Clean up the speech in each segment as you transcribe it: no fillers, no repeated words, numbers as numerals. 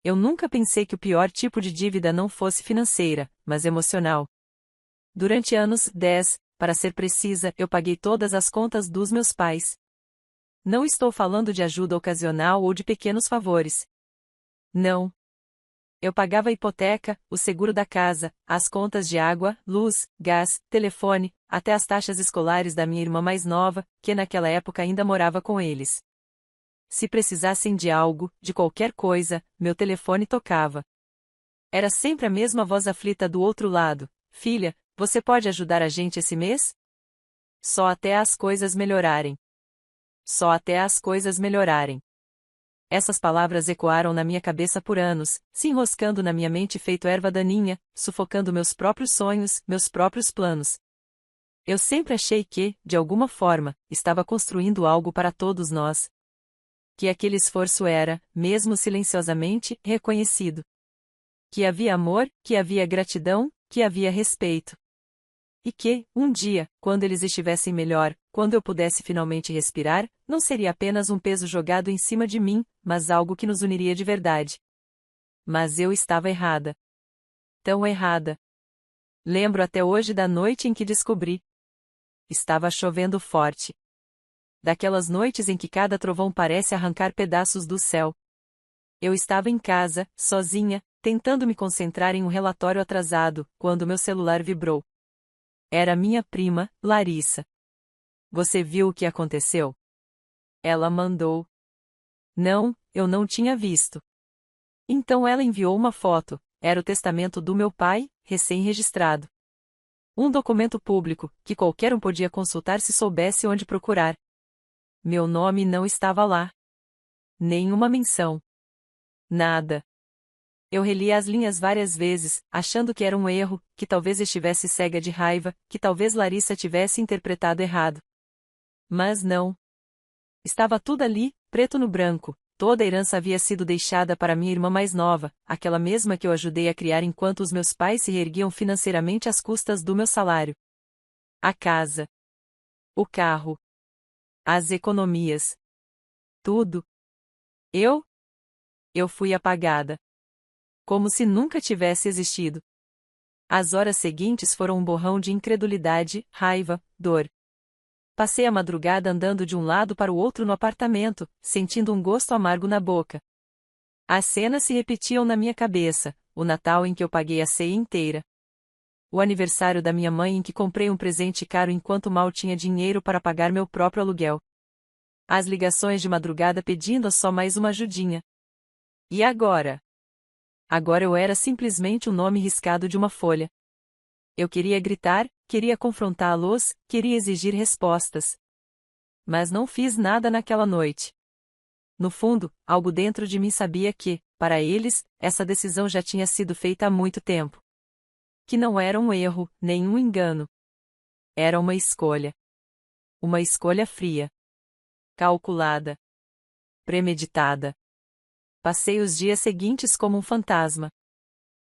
Eu nunca pensei que o pior tipo de dívida não fosse financeira, mas emocional. Durante anos, 10, para ser precisa, eu paguei todas as contas dos meus pais. Não estou falando de ajuda ocasional ou de pequenos favores. Não. Eu pagava a hipoteca, o seguro da casa, as contas de água, luz, gás, telefone, até as taxas escolares da minha irmã mais nova, que naquela época ainda morava com eles. Se precisassem de algo, de qualquer coisa, meu telefone tocava. Era sempre a mesma voz aflita do outro lado: filha, você pode ajudar a gente esse mês? Só até as coisas melhorarem. Só até as coisas melhorarem. Essas palavras ecoaram na minha cabeça por anos, se enroscando na minha mente feito erva daninha, sufocando meus próprios sonhos, meus próprios planos. Eu sempre achei que, de alguma forma, estava construindo algo para todos nós. Que aquele esforço era, mesmo silenciosamente, reconhecido. Que havia amor, que havia gratidão, que havia respeito. E que, um dia, quando eles estivessem melhor, quando eu pudesse finalmente respirar, não seria apenas um peso jogado em cima de mim, mas algo que nos uniria de verdade. Mas eu estava errada. Tão errada. Lembro até hoje da noite em que descobri. Estava chovendo forte. Daquelas noites em que cada trovão parece arrancar pedaços do céu. Eu estava em casa, sozinha, tentando me concentrar em um relatório atrasado, quando meu celular vibrou. Era minha prima, Larissa. Você viu o que aconteceu? Ela mandou. Não, eu não tinha visto. Então ela enviou uma foto, era o testamento do meu pai, recém-registrado. Um documento público, que qualquer um podia consultar se soubesse onde procurar. Meu nome não estava lá. Nenhuma menção. Nada. Eu reli as linhas várias vezes, achando que era um erro, que talvez estivesse cega de raiva, que talvez Larissa tivesse interpretado errado. Mas não. Estava tudo ali, preto no branco, toda a herança havia sido deixada para minha irmã mais nova, aquela mesma que eu ajudei a criar enquanto os meus pais se reerguiam financeiramente às custas do meu salário. A casa. O carro. As economias. Tudo. Eu? Eu fui apagada. Como se nunca tivesse existido. As horas seguintes foram um borrão de incredulidade, raiva, dor. Passei a madrugada andando de um lado para o outro no apartamento, sentindo um gosto amargo na boca. As cenas se repetiam na minha cabeça: o Natal em que eu paguei a ceia inteira. O aniversário da minha mãe em que comprei um presente caro enquanto mal tinha dinheiro para pagar meu próprio aluguel. As ligações de madrugada pedindo só mais uma ajudinha. E agora? Agora eu era simplesmente um nome riscado de uma folha. Eu queria gritar, queria confrontá-los, queria exigir respostas. Mas não fiz nada naquela noite. No fundo, algo dentro de mim sabia que, para eles, essa decisão já tinha sido feita há muito tempo. Que não era um erro, nem um engano. Era uma escolha. Uma escolha fria. Calculada. Premeditada. Passei os dias seguintes como um fantasma.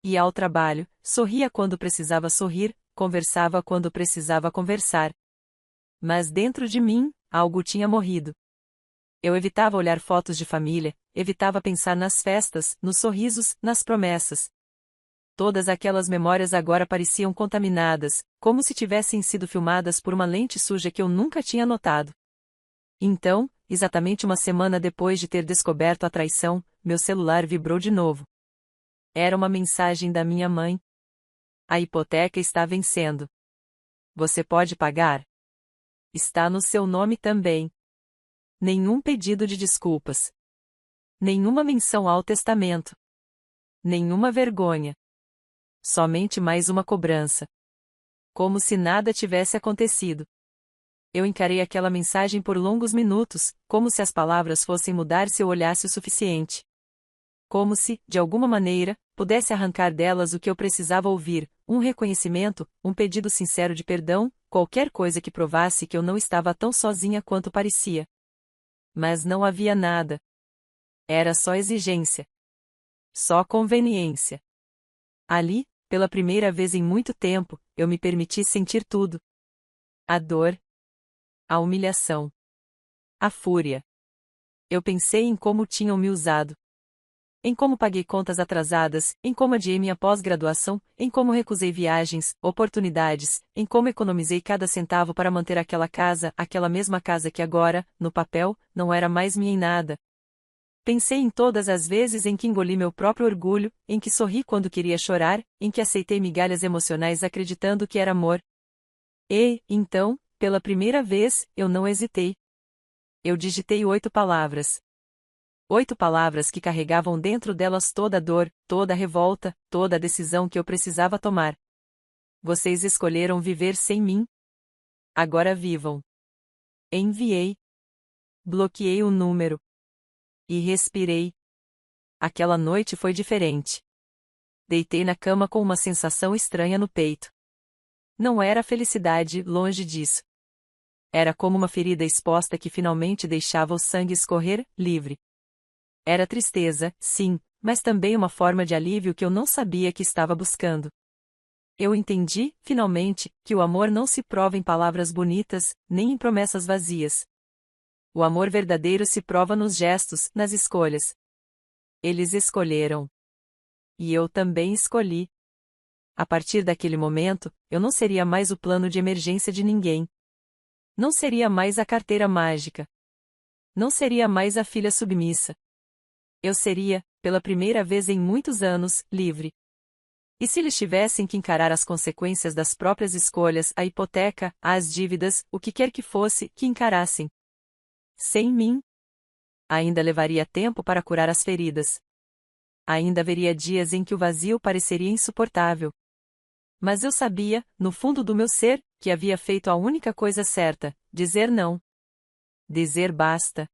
Ia ao trabalho, sorria quando precisava sorrir, conversava quando precisava conversar. Mas dentro de mim, algo tinha morrido. Eu evitava olhar fotos de família, evitava pensar nas festas, nos sorrisos, nas promessas. Todas aquelas memórias agora pareciam contaminadas, como se tivessem sido filmadas por uma lente suja que eu nunca tinha notado. Então, exatamente uma semana depois de ter descoberto a traição, meu celular vibrou de novo. Era uma mensagem da minha mãe. A hipoteca está vencendo. Você pode pagar? Está no seu nome também. Nenhum pedido de desculpas. Nenhuma menção ao testamento. Nenhuma vergonha. Somente mais uma cobrança. Como se nada tivesse acontecido. Eu encarei aquela mensagem por longos minutos, como se as palavras fossem mudar se eu olhasse o suficiente. Como se, de alguma maneira, pudesse arrancar delas o que eu precisava ouvir, um reconhecimento, um pedido sincero de perdão, qualquer coisa que provasse que eu não estava tão sozinha quanto parecia. Mas não havia nada. Era só exigência. Só conveniência. Ali, pela primeira vez em muito tempo, eu me permiti sentir tudo. A dor. A humilhação. A fúria. Eu pensei em como tinham me usado. em como paguei contas atrasadas, em como adiei minha pós-graduação, em como recusei viagens, oportunidades, em como economizei cada centavo para manter aquela mesma casa que agora, no papel, não era mais minha em nada. Pensei em todas as vezes em que engoli meu próprio orgulho, em que sorri quando queria chorar, em que aceitei migalhas emocionais acreditando que era amor. E, então, pela primeira vez, eu não hesitei. Eu digitei 8 palavras. 8 palavras que carregavam dentro delas toda a dor, toda a revolta, toda a decisão que eu precisava tomar. Vocês escolheram viver sem mim? Agora vivam. Enviei. Bloqueei o número. E respirei. Aquela noite foi diferente. Deitei na cama com uma sensação estranha no peito. Não era felicidade, longe disso. Era como uma ferida exposta que finalmente deixava o sangue escorrer, livre. Era tristeza, sim, mas também uma forma de alívio que eu não sabia que estava buscando. Eu entendi, finalmente, que o amor não se prova em palavras bonitas, nem em promessas vazias. O amor verdadeiro se prova nos gestos, nas escolhas. Eles escolheram. E eu também escolhi. A partir daquele momento, eu não seria mais o plano de emergência de ninguém. Não seria mais a carteira mágica. Não seria mais a filha submissa. Eu seria, pela primeira vez em muitos anos, livre. E se eles tivessem que encarar as consequências das próprias escolhas, a hipoteca, as dívidas, o que quer que fosse, que encarassem. Sem mim, ainda levaria tempo para curar as feridas. Ainda haveria dias em que o vazio pareceria insuportável. Mas eu sabia, no fundo do meu ser, que havia feito a única coisa certa: dizer não. Dizer basta.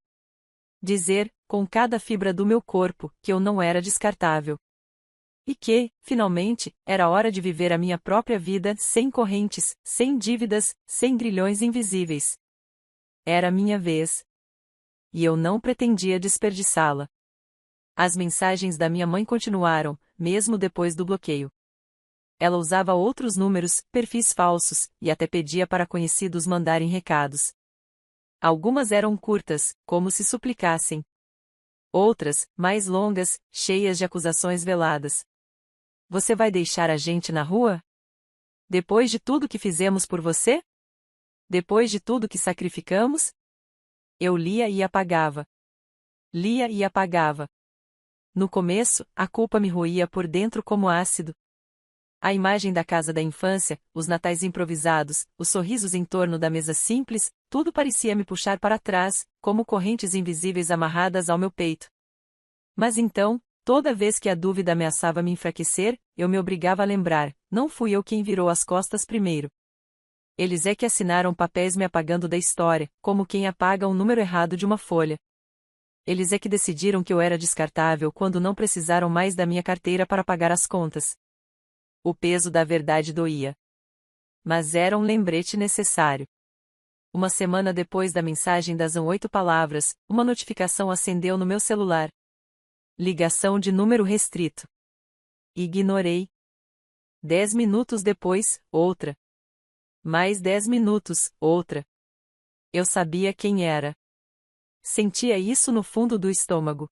Dizer, com cada fibra do meu corpo, que eu não era descartável. E que, finalmente, era hora de viver a minha própria vida, sem correntes, sem dívidas, sem grilhões invisíveis. Era minha vez. E eu não pretendia desperdiçá-la. As mensagens da minha mãe continuaram, mesmo depois do bloqueio. Ela usava outros números, perfis falsos, e até pedia para conhecidos mandarem recados. Algumas eram curtas, como se suplicassem. Outras, mais longas, cheias de acusações veladas. Você vai deixar a gente na rua? Depois de tudo que fizemos por você? Depois de tudo que sacrificamos? Eu lia e apagava. Lia e apagava. No começo, a culpa me roía por dentro como ácido. A imagem da casa da infância, os natais improvisados, os sorrisos em torno da mesa simples, tudo parecia me puxar para trás, como correntes invisíveis amarradas ao meu peito. Mas então, toda vez que a dúvida ameaçava me enfraquecer, eu me obrigava a lembrar: não fui eu quem virou as costas primeiro. Eles é que assinaram papéis me apagando da história, como quem apaga um número errado de uma folha. Eles é que decidiram que eu era descartável quando não precisaram mais da minha carteira para pagar as contas. O peso da verdade doía. Mas era um lembrete necessário. Uma semana depois da mensagem das 8 palavras, uma notificação acendeu no meu celular. Ligação de número restrito. Ignorei. 10 minutos depois, outra. Mais 10 minutos, outra. Eu sabia quem era. Sentia isso no fundo do estômago.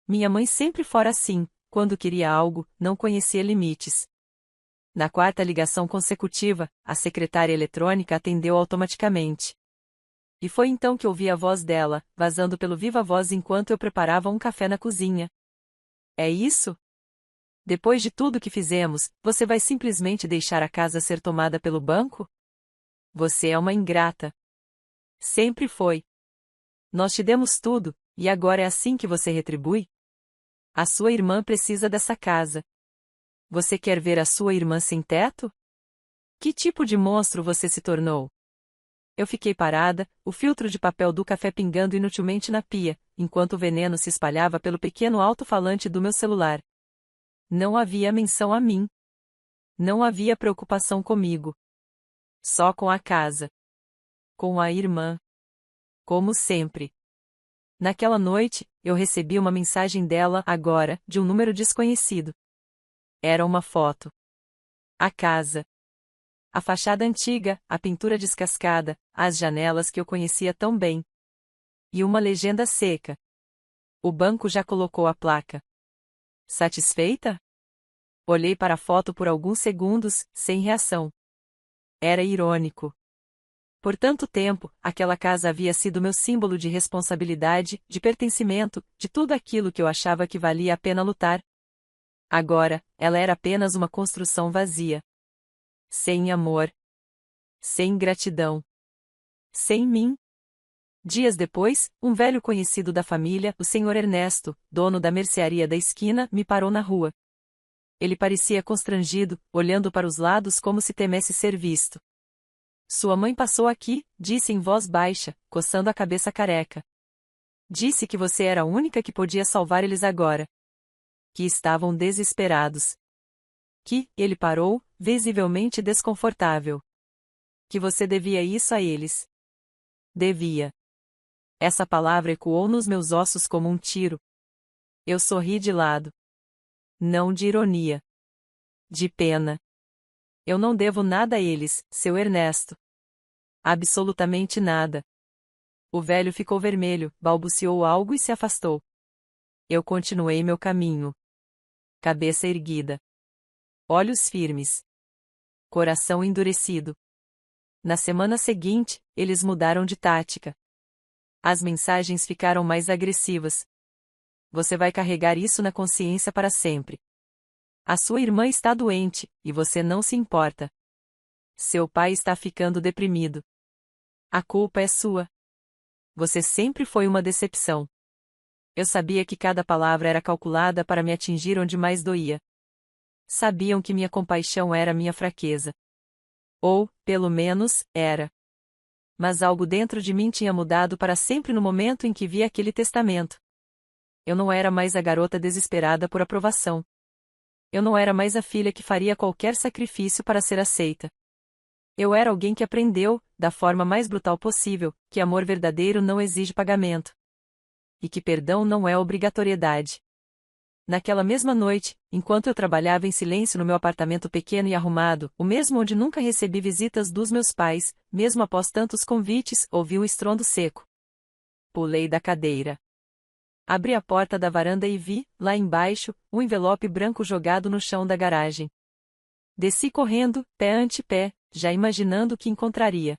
Minha mãe sempre fora assim, quando queria algo, não conhecia limites. Na 4ª ligação consecutiva, a secretária eletrônica atendeu automaticamente. E foi então que ouvi a voz dela, vazando pelo viva-voz enquanto eu preparava um café na cozinha. É isso? Depois de tudo que fizemos, você vai simplesmente deixar a casa ser tomada pelo banco? Você é uma ingrata. Sempre foi. Nós te demos tudo, e agora é assim que você retribui? A sua irmã precisa dessa casa. Você quer ver a sua irmã sem teto? Que tipo de monstro você se tornou? Eu fiquei parada, o filtro de papel do café pingando inutilmente na pia, enquanto o veneno se espalhava pelo pequeno alto-falante do meu celular. Não havia menção a mim. Não havia preocupação comigo. Só com a casa. Com a irmã. Como sempre. Naquela noite, eu recebi uma mensagem dela, agora, de um número desconhecido. Era uma foto. A casa. A fachada antiga, a pintura descascada, as janelas que eu conhecia tão bem. E uma legenda seca. O banco já colocou a placa. Satisfeita? Olhei para a foto por alguns segundos, sem reação. Era irônico. Por tanto tempo, aquela casa havia sido meu símbolo de responsabilidade, de pertencimento, de tudo aquilo que eu achava que valia a pena lutar. Agora, ela era apenas uma construção vazia. Sem amor. Sem gratidão. Sem mim. Dias depois, um velho conhecido da família, o Sr. Ernesto, dono da mercearia da esquina, me parou na rua. Ele parecia constrangido, olhando para os lados como se temesse ser visto. Sua mãe passou aqui, disse em voz baixa, coçando a cabeça careca. Disse que você era a única que podia salvar eles agora. Que estavam desesperados. Que, ele parou, visivelmente desconfortável. Que você devia isso a eles. Devia. Essa palavra ecoou nos meus ossos como um tiro. Eu sorri de lado. Não de ironia. De pena. Eu não devo nada a eles, seu Ernesto. Absolutamente nada. O velho ficou vermelho, balbuciou algo e se afastou. Eu continuei meu caminho. Cabeça erguida. Olhos firmes. Coração endurecido. Na semana seguinte, eles mudaram de tática. As mensagens ficaram mais agressivas. Você vai carregar isso na consciência para sempre. A sua irmã está doente, e você não se importa. Seu pai está ficando deprimido. A culpa é sua. Você sempre foi uma decepção. Eu sabia que cada palavra era calculada para me atingir onde mais doía. Sabiam que minha compaixão era minha fraqueza. Ou, pelo menos, era. Mas algo dentro de mim tinha mudado para sempre no momento em que vi aquele testamento. Eu não era mais a garota desesperada por aprovação. Eu não era mais a filha que faria qualquer sacrifício para ser aceita. Eu era alguém que aprendeu, da forma mais brutal possível, que amor verdadeiro não exige pagamento. E que perdão não é obrigatoriedade. Naquela mesma noite, enquanto eu trabalhava em silêncio no meu apartamento pequeno e arrumado, o mesmo onde nunca recebi visitas dos meus pais, mesmo após tantos convites, ouvi um estrondo seco. Pulei da cadeira. Abri a porta da varanda e vi, lá embaixo, um envelope branco jogado no chão da garagem. Desci correndo, pé ante pé, já imaginando o que encontraria.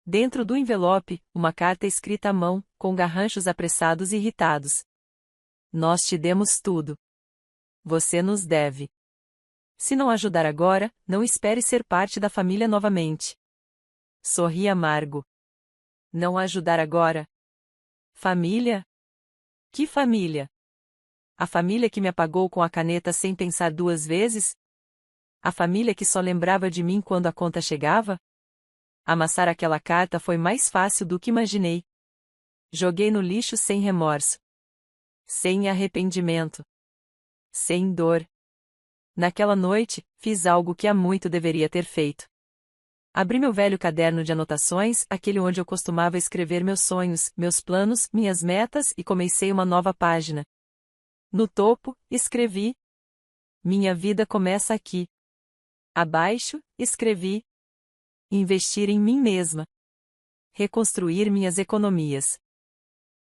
Dentro do envelope, uma carta escrita à mão, com garranchos apressados e irritados. Nós te demos tudo. Você nos deve. Se não ajudar agora, não espere ser parte da família novamente. Sorri amargo. Não ajudar agora? Família? Que família? A família que me apagou com a caneta sem pensar duas vezes? A família que só lembrava de mim quando a conta chegava? Amassar aquela carta foi mais fácil do que imaginei. Joguei no lixo sem remorso. Sem arrependimento. Sem dor. Naquela noite, fiz algo que há muito deveria ter feito. Abri meu velho caderno de anotações, aquele onde eu costumava escrever meus sonhos, meus planos, minhas metas e comecei uma nova página. No topo, escrevi: Minha vida começa aqui. Abaixo, escrevi: Investir em mim mesma. Reconstruir minhas economias.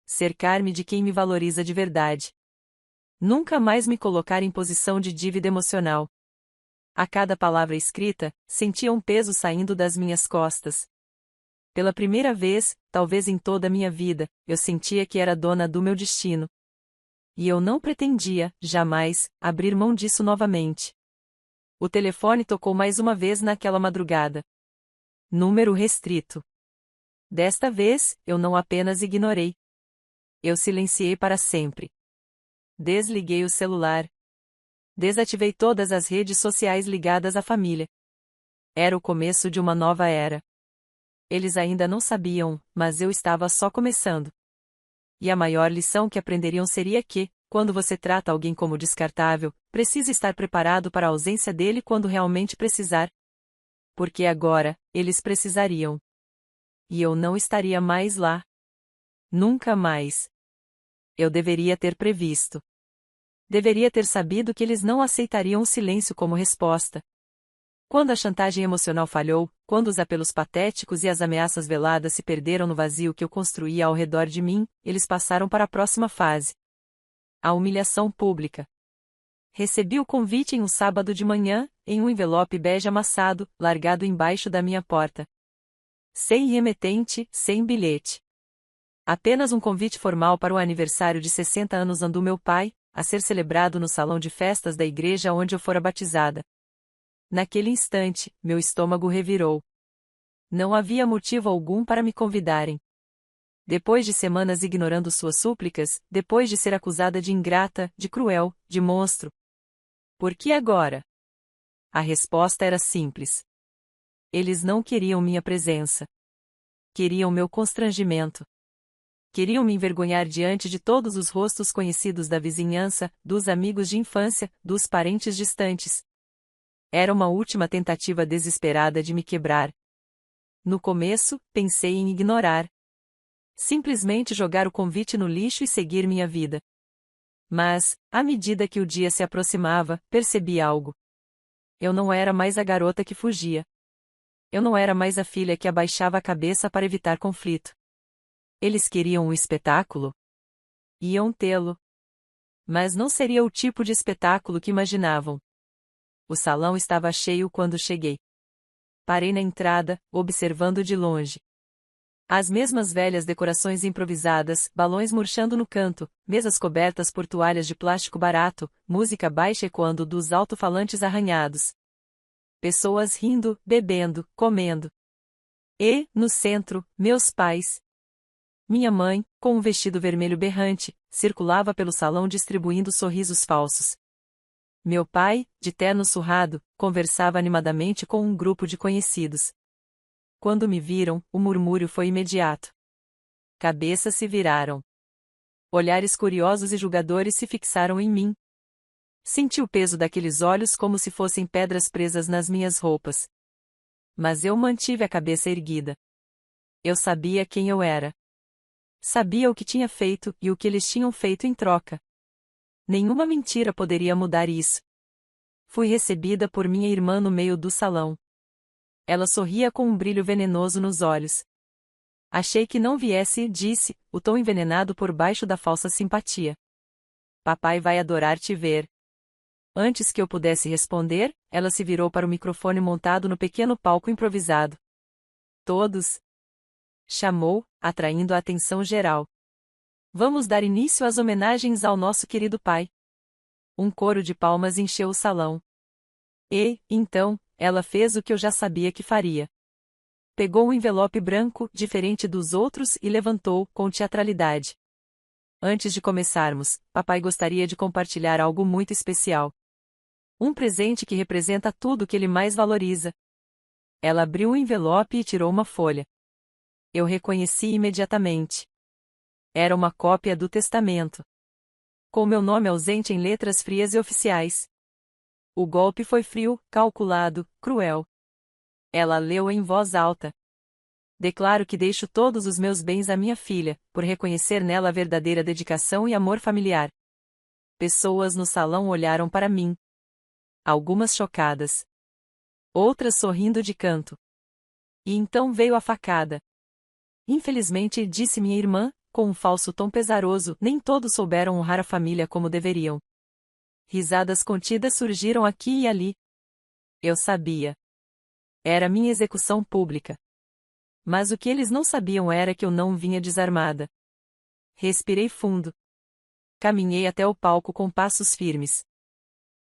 Cercar-me de quem me valoriza de verdade. Nunca mais me colocar em posição de dívida emocional. A cada palavra escrita, sentia um peso saindo das minhas costas. Pela primeira vez, talvez em toda a minha vida, eu sentia que era dona do meu destino. E eu não pretendia, jamais, abrir mão disso novamente. O telefone tocou mais uma vez naquela madrugada. Número restrito. Desta vez, eu não apenas ignorei. Eu silenciei para sempre. Desliguei o celular. Desativei todas as redes sociais ligadas à família. Era o começo de uma nova era. Eles ainda não sabiam, mas eu estava só começando. E a maior lição que aprenderiam seria que, quando você trata alguém como descartável, precisa estar preparado para a ausência dele quando realmente precisar. Porque agora, eles precisariam. E eu não estaria mais lá. Nunca mais. Eu deveria ter previsto. Deveria ter sabido que eles não aceitariam o silêncio como resposta. Quando a chantagem emocional falhou, quando os apelos patéticos e as ameaças veladas se perderam no vazio que eu construía ao redor de mim, eles passaram para a próxima fase. A humilhação pública. Recebi o convite em um sábado de manhã, em um envelope bege amassado, largado embaixo da minha porta. Sem remetente, sem bilhete. Apenas um convite formal para o aniversário de 60 anos do meu pai, a ser celebrado no salão de festas da igreja onde eu fora batizada. Naquele instante, meu estômago revirou. Não havia motivo algum para me convidarem. Depois de semanas ignorando suas súplicas, depois de ser acusada de ingrata, de cruel, de monstro. Por que agora? A resposta era simples. Eles não queriam minha presença. Queriam meu constrangimento. Queriam me envergonhar diante de todos os rostos conhecidos da vizinhança, dos amigos de infância, dos parentes distantes. Era uma última tentativa desesperada de me quebrar. No começo, pensei em ignorar. Simplesmente jogar o convite no lixo e seguir minha vida. Mas, à medida que o dia se aproximava, percebi algo. Eu não era mais a garota que fugia. Eu não era mais a filha que abaixava a cabeça para evitar conflito. Eles queriam um espetáculo? Iam tê-lo. Mas não seria o tipo de espetáculo que imaginavam. O salão estava cheio quando cheguei. Parei na entrada, observando de longe. As mesmas velhas decorações improvisadas, balões murchando no canto, mesas cobertas por toalhas de plástico barato, música baixa ecoando dos alto-falantes arranhados. Pessoas rindo, bebendo, comendo. E, no centro, meus pais. Minha mãe, com um vestido vermelho berrante, circulava pelo salão distribuindo sorrisos falsos. Meu pai, de terno surrado, conversava animadamente com um grupo de conhecidos. Quando me viram, o murmúrio foi imediato. Cabeças se viraram. Olhares curiosos e julgadores se fixaram em mim. Senti o peso daqueles olhos como se fossem pedras presas nas minhas roupas. Mas eu mantive a cabeça erguida. Eu sabia quem eu era. Sabia o que tinha feito e o que eles tinham feito em troca. Nenhuma mentira poderia mudar isso. Fui recebida por minha irmã no meio do salão. Ela sorria com um brilho venenoso nos olhos. Achei que não viesse, disse, o tom envenenado por baixo da falsa simpatia. Papai vai adorar te ver. Antes que eu pudesse responder, ela se virou para o microfone montado no pequeno palco improvisado. Todos! Chamou, atraindo a atenção geral. Vamos dar início às homenagens ao nosso querido pai. Um coro de palmas encheu o salão. E, então, ela fez o que eu já sabia que faria. Pegou um envelope branco, diferente dos outros, e levantou, com teatralidade. Antes de começarmos, papai gostaria de compartilhar algo muito especial. Um presente que representa tudo o que ele mais valoriza. Ela abriu o envelope e tirou uma folha. Eu reconheci imediatamente. Era uma cópia do testamento. Com meu nome ausente em letras frias e oficiais. O golpe foi frio, calculado, cruel. Ela leu em voz alta. Declaro que deixo todos os meus bens à minha filha, por reconhecer nela a verdadeira dedicação e amor familiar. Pessoas no salão olharam para mim. Algumas chocadas. Outras sorrindo de canto. E então veio a facada. Infelizmente, disse minha irmã, com um falso tom pesaroso, nem todos souberam honrar a família como deveriam. Risadas contidas surgiram aqui e ali. Eu sabia. Era minha execução pública. Mas o que eles não sabiam era que eu não vinha desarmada. Respirei fundo. Caminhei até o palco com passos firmes.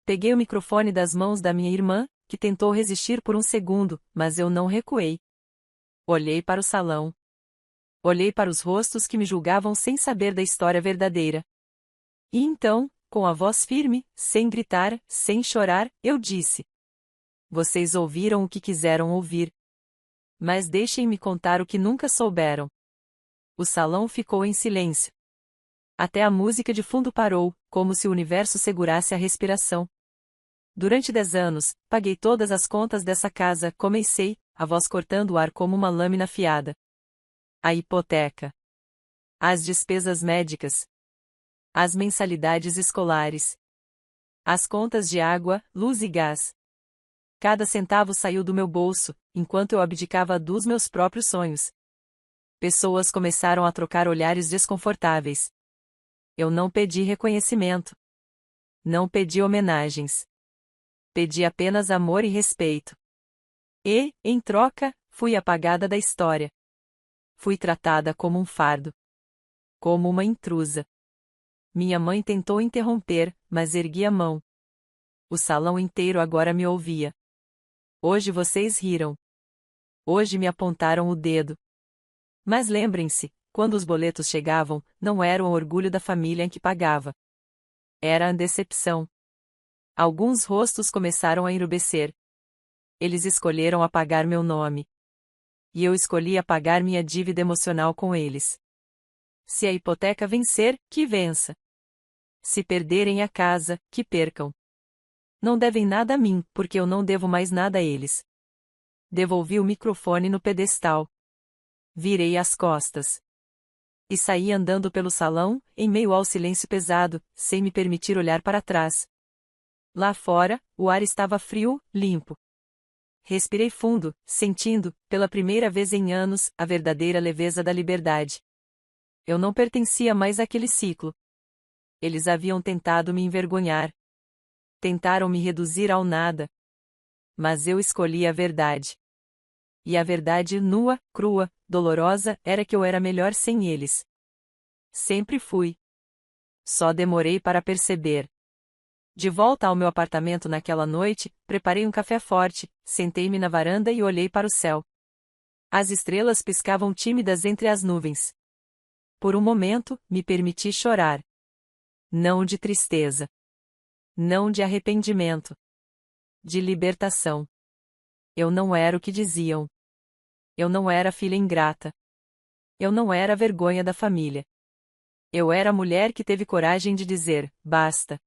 Peguei o microfone das mãos da minha irmã, que tentou resistir por um segundo, mas eu não recuei. Olhei para o salão. Olhei para os rostos que me julgavam sem saber da história verdadeira. E então, com a voz firme, sem gritar, sem chorar, eu disse: Vocês ouviram o que quiseram ouvir. Mas deixem-me contar o que nunca souberam. O salão ficou em silêncio. Até a música de fundo parou, como se o universo segurasse a respiração. Durante 10 anos, paguei todas as contas dessa casa, comecei, a voz cortando o ar como uma lâmina afiada. A hipoteca. As despesas médicas. As mensalidades escolares. As contas de água, luz e gás. Cada centavo saiu do meu bolso, enquanto eu abdicava dos meus próprios sonhos. Pessoas começaram a trocar olhares desconfortáveis. Eu não pedi reconhecimento. Não pedi homenagens. Pedi apenas amor e respeito. E, em troca, fui apagada da história. Fui tratada como um fardo. Como uma intrusa. Minha mãe tentou interromper, mas ergui a mão. O salão inteiro agora me ouvia. Hoje vocês riram. Hoje me apontaram o dedo. Mas lembrem-se, quando os boletos chegavam, não era o orgulho da família em que pagava. Era a decepção. Alguns rostos começaram a enrubescer. Eles escolheram apagar meu nome. E eu escolhi apagar minha dívida emocional com eles. Se a hipoteca vencer, que vença. Se perderem a casa, que percam. Não devem nada a mim, porque eu não devo mais nada a eles. Devolvi o microfone no pedestal. Virei as costas. E saí andando pelo salão, em meio ao silêncio pesado, sem me permitir olhar para trás. Lá fora, o ar estava frio, limpo. Respirei fundo, sentindo, pela primeira vez em anos, a verdadeira leveza da liberdade. Eu não pertencia mais àquele ciclo. Eles haviam tentado me envergonhar. Tentaram me reduzir ao nada. Mas eu escolhi a verdade. E a verdade nua, crua, dolorosa, era que eu era melhor sem eles. Sempre fui. Só demorei para perceber. De volta ao meu apartamento naquela noite, preparei um café forte, sentei-me na varanda e olhei para o céu. As estrelas piscavam tímidas entre as nuvens. Por um momento, me permiti chorar. Não de tristeza. Não de arrependimento. De libertação. Eu não era o que diziam. Eu não era filha ingrata. Eu não era a vergonha da família. Eu era a mulher que teve coragem de dizer, basta.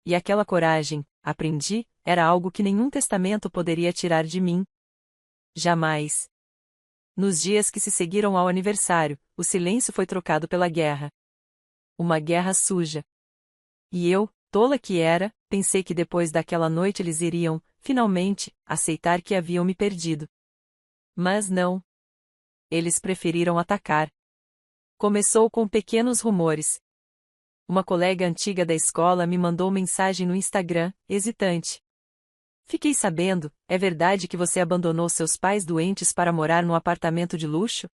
E aquela coragem, aprendi, era algo que nenhum testamento poderia tirar de mim. Jamais. Nos dias que se seguiram ao aniversário, o silêncio foi trocado pela guerra. Uma guerra suja. E eu, tola que era, pensei que depois daquela noite eles iriam, finalmente, aceitar que haviam me perdido. Mas não. Eles preferiram atacar. Começou com pequenos rumores. Uma colega antiga da escola me mandou mensagem no Instagram, hesitante. Fiquei sabendo, é verdade que você abandonou seus pais doentes para morar num apartamento de luxo?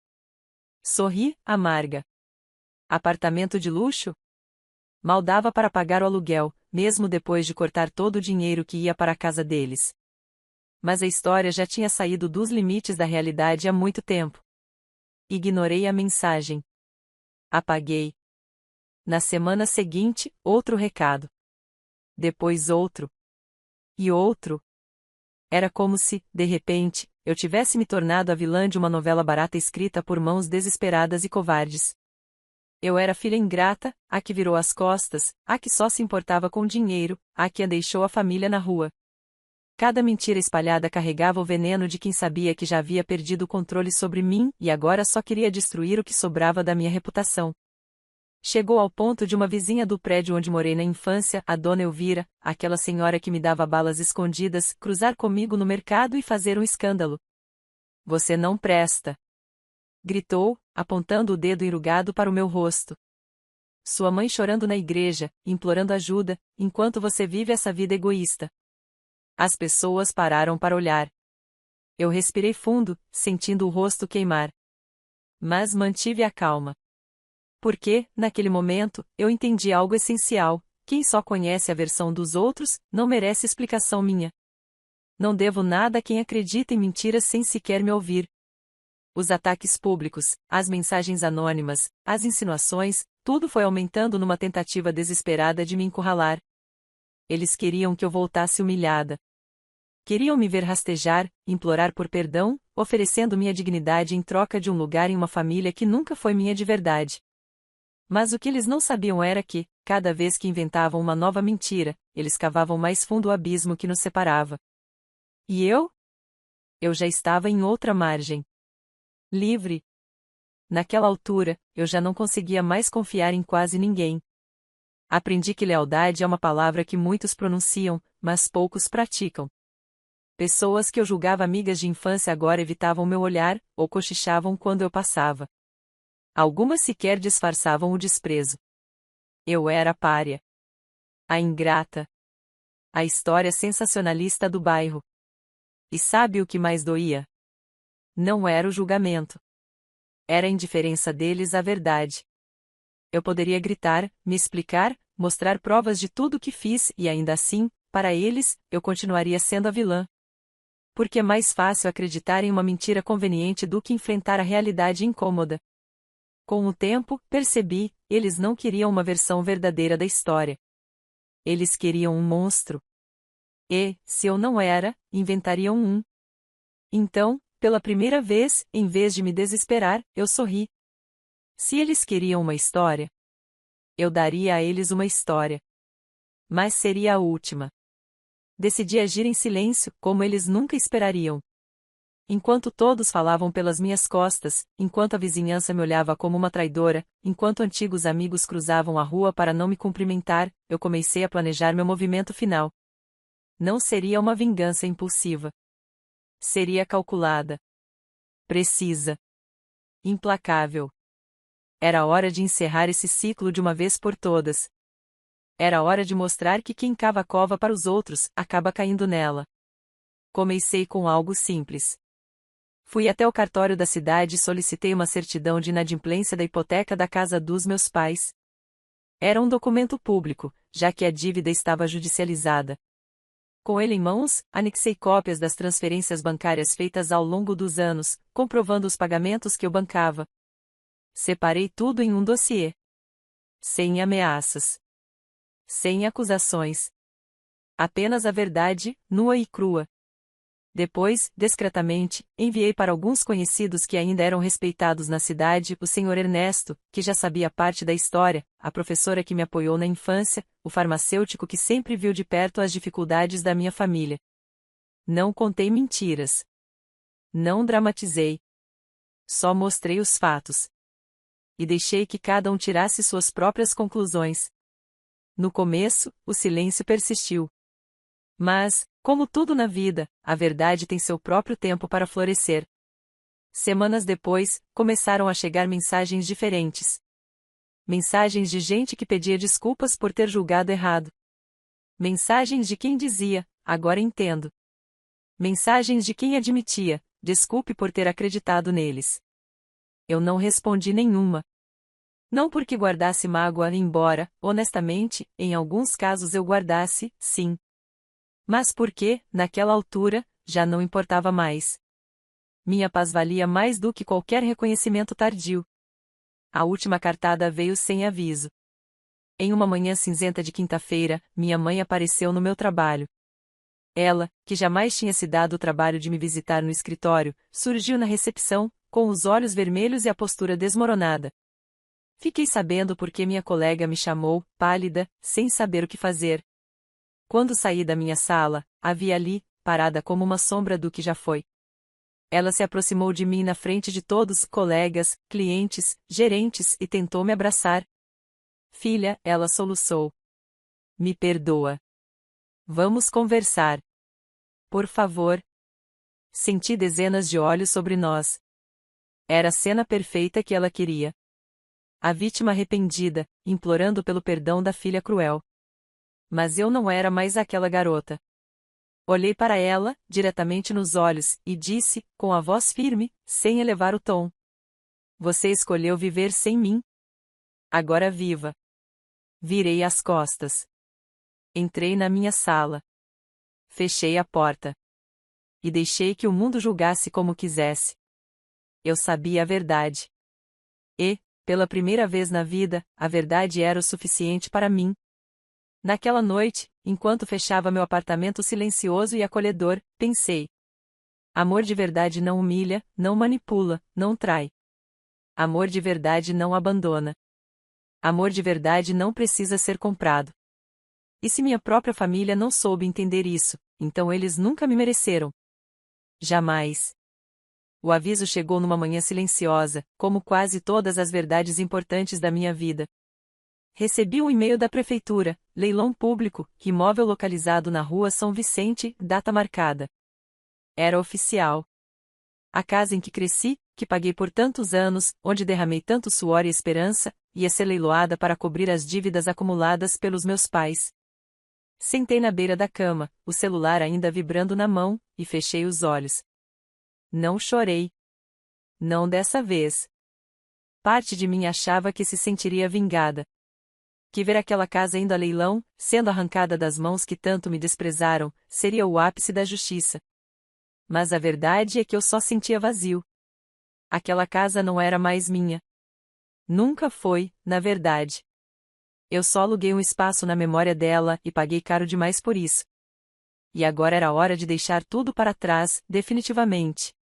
Sorri, amarga. Apartamento de luxo? Mal dava para pagar o aluguel, mesmo depois de cortar todo o dinheiro que ia para a casa deles. Mas a história já tinha saído dos limites da realidade há muito tempo. Ignorei a mensagem. Apaguei. Na semana seguinte, outro recado. Depois outro. E outro. Era como se, de repente, eu tivesse me tornado a vilã de uma novela barata escrita por mãos desesperadas e covardes. Eu era filha ingrata, a que virou as costas, a que só se importava com dinheiro, a que deixou a família na rua. Cada mentira espalhada carregava o veneno de quem sabia que já havia perdido o controle sobre mim e agora só queria destruir o que sobrava da minha reputação. Chegou ao ponto de uma vizinha do prédio onde morei na infância, a dona Elvira, aquela senhora que me dava balas escondidas, cruzar comigo no mercado e fazer um escândalo. Você não presta! Gritou, apontando o dedo enrugado para o meu rosto. Sua mãe chorando na igreja, implorando ajuda, enquanto você vive essa vida egoísta. As pessoas pararam para olhar. Eu respirei fundo, sentindo o rosto queimar. Mas mantive a calma. Porque, naquele momento, eu entendi algo essencial: quem só conhece a versão dos outros, não merece explicação minha. Não devo nada a quem acredita em mentiras sem sequer me ouvir. Os ataques públicos, as mensagens anônimas, as insinuações, tudo foi aumentando numa tentativa desesperada de me encurralar. Eles queriam que eu voltasse humilhada. Queriam me ver rastejar, implorar por perdão, oferecendo minha dignidade em troca de um lugar em uma família que nunca foi minha de verdade. Mas o que eles não sabiam era que, cada vez que inventavam uma nova mentira, eles cavavam mais fundo o abismo que nos separava. E eu? Eu já estava em outra margem. Livre. Naquela altura, eu já não conseguia mais confiar em quase ninguém. Aprendi que lealdade é uma palavra que muitos pronunciam, mas poucos praticam. Pessoas que eu julgava amigas de infância agora evitavam meu olhar, ou cochichavam quando eu passava. Algumas sequer disfarçavam o desprezo. Eu era pária. A ingrata. A história sensacionalista do bairro. E sabe o que mais doía? Não era o julgamento. Era a indiferença deles à verdade. Eu poderia gritar, me explicar, mostrar provas de tudo o que fiz e ainda assim, para eles, eu continuaria sendo a vilã. Porque é mais fácil acreditar em uma mentira conveniente do que enfrentar a realidade incômoda. Com o tempo, percebi, eles não queriam uma versão verdadeira da história. Eles queriam um monstro. E, se eu não era, inventariam um. Então, pela primeira vez, em vez de me desesperar, eu sorri. Se eles queriam uma história, eu daria a eles uma história. Mas seria a última. Decidi agir em silêncio, como eles nunca esperariam. Enquanto todos falavam pelas minhas costas, enquanto a vizinhança me olhava como uma traidora, enquanto antigos amigos cruzavam a rua para não me cumprimentar, eu comecei a planejar meu movimento final. Não seria uma vingança impulsiva. Seria calculada. Precisa. Implacável. Era hora de encerrar esse ciclo de uma vez por todas. Era hora de mostrar que quem cava a cova para os outros, acaba caindo nela. Comecei com algo simples. Fui até o cartório da cidade e solicitei uma certidão de inadimplência da hipoteca da casa dos meus pais. Era um documento público, já que a dívida estava judicializada. Com ele em mãos, anexei cópias das transferências bancárias feitas ao longo dos anos, comprovando os pagamentos que eu bancava. Separei tudo em um dossiê. Sem ameaças. Sem acusações. Apenas a verdade, nua e crua. Depois, discretamente, enviei para alguns conhecidos que ainda eram respeitados na cidade, o senhor Ernesto, que já sabia parte da história, a professora que me apoiou na infância, o farmacêutico que sempre viu de perto as dificuldades da minha família. Não contei mentiras. Não dramatizei. Só mostrei os fatos. E deixei que cada um tirasse suas próprias conclusões. No começo, o silêncio persistiu. Mas, como tudo na vida, a verdade tem seu próprio tempo para florescer. Semanas depois, começaram a chegar mensagens diferentes. Mensagens de gente que pedia desculpas por ter julgado errado. Mensagens de quem dizia, agora entendo. Mensagens de quem admitia, desculpe por ter acreditado neles. Eu não respondi nenhuma. Não porque guardasse mágoa, embora, honestamente, em alguns casos eu guardasse, sim. Mas porque, naquela altura, já não importava mais. Minha paz valia mais do que qualquer reconhecimento tardio. A última cartada veio sem aviso. Em uma manhã cinzenta de quinta-feira, minha mãe apareceu no meu trabalho. Ela, que jamais tinha se dado o trabalho de me visitar no escritório, surgiu na recepção, com os olhos vermelhos e a postura desmoronada. Fiquei sabendo porque minha colega me chamou, pálida, sem saber o que fazer. Quando saí da minha sala, havia ali, parada como uma sombra do que já foi. Ela se aproximou de mim na frente de todos, colegas, clientes, gerentes, e tentou me abraçar. Filha, ela soluçou. Me perdoa. Vamos conversar. Por favor. Senti dezenas de olhos sobre nós. Era a cena perfeita que ela queria. A vítima arrependida, implorando pelo perdão da filha cruel. Mas eu não era mais aquela garota. Olhei para ela, diretamente nos olhos, e disse, com a voz firme, sem elevar o tom. Você escolheu viver sem mim. Agora viva. Virei as costas. Entrei na minha sala. Fechei a porta. E deixei que o mundo julgasse como quisesse. Eu sabia a verdade. E, pela primeira vez na vida, a verdade era o suficiente para mim. Naquela noite, enquanto fechava meu apartamento silencioso e acolhedor, pensei. Amor de verdade não humilha, não manipula, não trai. Amor de verdade não abandona. Amor de verdade não precisa ser comprado. E se minha própria família não soube entender isso, então eles nunca me mereceram. Jamais. O aviso chegou numa manhã silenciosa, como quase todas as verdades importantes da minha vida. Recebi um e-mail da prefeitura, leilão público, imóvel localizado na rua São Vicente, data marcada. Era oficial. A casa em que cresci, que paguei por tantos anos, onde derramei tanto suor e esperança, ia ser leiloada para cobrir as dívidas acumuladas pelos meus pais. Sentei na beira da cama, o celular ainda vibrando na mão, e fechei os olhos. Não chorei. Não dessa vez. Parte de mim achava que se sentiria vingada. Que ver aquela casa indo a leilão, sendo arrancada das mãos que tanto me desprezaram, seria o ápice da justiça. Mas a verdade é que eu só sentia vazio. Aquela casa não era mais minha. Nunca foi, na verdade. Eu só aluguei um espaço na memória dela e paguei caro demais por isso. E agora era hora de deixar tudo para trás, definitivamente.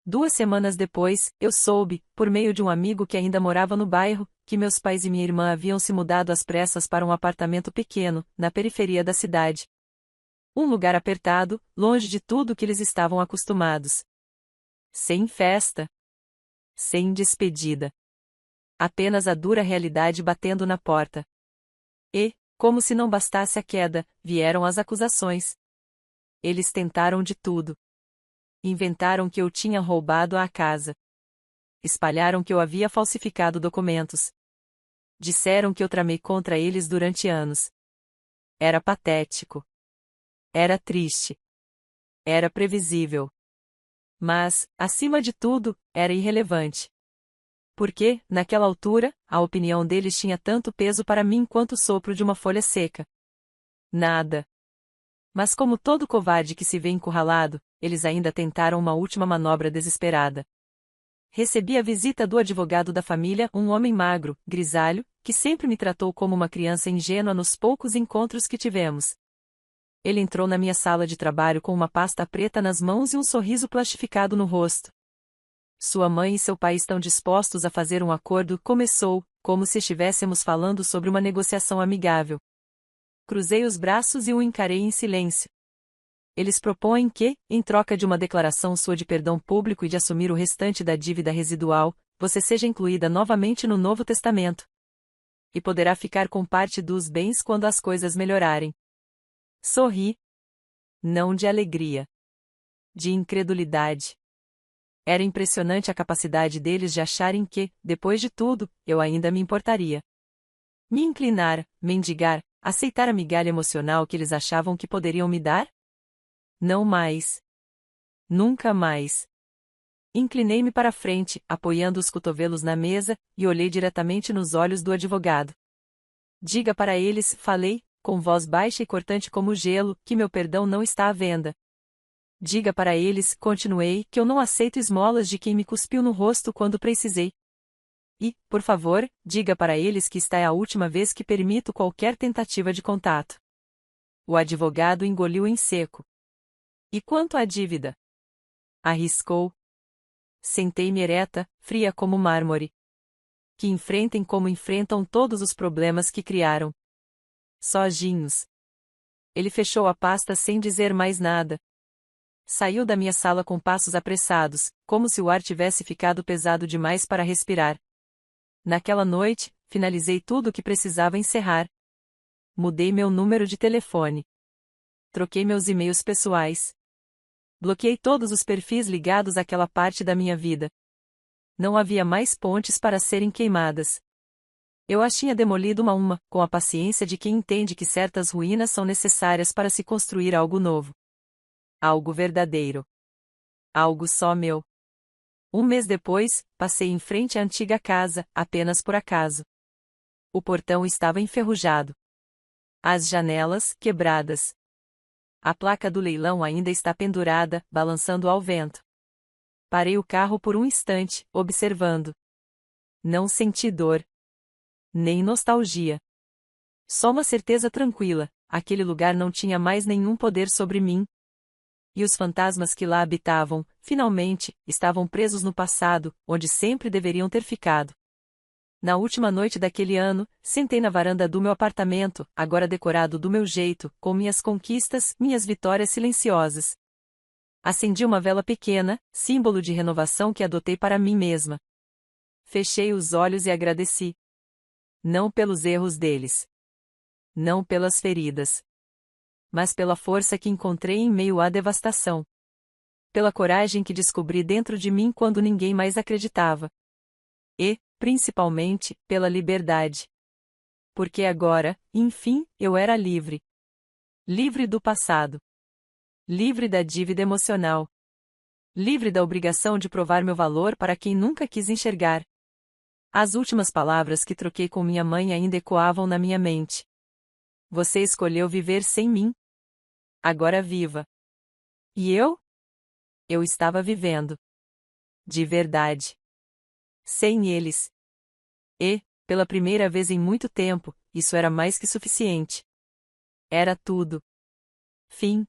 2 semanas depois, eu soube, por meio de um amigo que ainda morava no bairro, que meus pais e minha irmã haviam se mudado às pressas para um apartamento pequeno, na periferia da cidade. Um lugar apertado, longe de tudo que eles estavam acostumados. Sem festa. Sem despedida. Apenas a dura realidade batendo na porta. E, como se não bastasse a queda, vieram as acusações. Eles tentaram de tudo. Inventaram que eu tinha roubado a casa. Espalharam que eu havia falsificado documentos. Disseram que eu tramei contra eles durante anos. Era patético. Era triste. Era previsível. Mas, acima de tudo, era irrelevante. Porque, naquela altura, a opinião deles tinha tanto peso para mim quanto o sopro de uma folha seca. Nada. Mas como todo covarde que se vê encurralado, eles ainda tentaram uma última manobra desesperada. Recebi a visita do advogado da família, um homem magro, grisalho, que sempre me tratou como uma criança ingênua nos poucos encontros que tivemos. Ele entrou na minha sala de trabalho com uma pasta preta nas mãos e um sorriso plastificado no rosto. Sua mãe e seu pai estão dispostos a fazer um acordo, começou, como se estivéssemos falando sobre uma negociação amigável. Cruzei os braços e o encarei em silêncio. Eles propõem que, em troca de uma declaração sua de perdão público e de assumir o restante da dívida residual, você seja incluída novamente no Novo Testamento. E poderá ficar com parte dos bens quando as coisas melhorarem. Sorri. Não de alegria. De incredulidade. Era impressionante a capacidade deles de acharem que, depois de tudo, eu ainda me importaria. Me inclinar, mendigar, aceitar a migalha emocional que eles achavam que poderiam me dar? Não mais. Nunca mais. Inclinei-me para a frente, apoiando os cotovelos na mesa, e olhei diretamente nos olhos do advogado. Diga para eles, falei, com voz baixa e cortante como gelo, que meu perdão não está à venda. Diga para eles, continuei, que eu não aceito esmolas de quem me cuspiu no rosto quando precisei. E, por favor, diga para eles que esta é a última vez que permito qualquer tentativa de contato. O advogado engoliu em seco. E quanto à dívida? Arriscou. Sentei-me ereta, fria como mármore. Que enfrentem como enfrentam todos os problemas que criaram. Sozinhos. Ele fechou a pasta sem dizer mais nada. Saiu da minha sala com passos apressados, como se o ar tivesse ficado pesado demais para respirar. Naquela noite, finalizei tudo o que precisava encerrar. Mudei meu número de telefone. Troquei meus e-mails pessoais. Bloqueei todos os perfis ligados àquela parte da minha vida. Não havia mais pontes para serem queimadas. Eu as tinha demolido uma a uma, com a paciência de quem entende que certas ruínas são necessárias para se construir algo novo. Algo verdadeiro. Algo só meu. 1 mês depois, passei em frente à antiga casa, apenas por acaso. O portão estava enferrujado. As janelas, quebradas. A placa do leilão ainda está pendurada, balançando ao vento. Parei o carro por um instante, observando. Não senti dor. Nem nostalgia. Só uma certeza tranquila, aquele lugar não tinha mais nenhum poder sobre mim. E os fantasmas que lá habitavam, finalmente, estavam presos no passado, onde sempre deveriam ter ficado. Na última noite daquele ano, sentei na varanda do meu apartamento, agora decorado do meu jeito, com minhas conquistas, minhas vitórias silenciosas. Acendi uma vela pequena, símbolo de renovação que adotei para mim mesma. Fechei os olhos e agradeci. Não pelos erros deles. Não pelas feridas. Mas pela força que encontrei em meio à devastação. Pela coragem que descobri dentro de mim quando ninguém mais acreditava. E, principalmente, pela liberdade. Porque agora, enfim, eu era livre. Livre do passado. Livre da dívida emocional. Livre da obrigação de provar meu valor para quem nunca quis enxergar. As últimas palavras que troquei com minha mãe ainda ecoavam na minha mente. Você escolheu viver sem mim. Agora viva. E eu? Eu estava vivendo. De verdade. Sem eles. E, pela primeira vez em muito tempo, isso era mais que suficiente. Era tudo. Fim.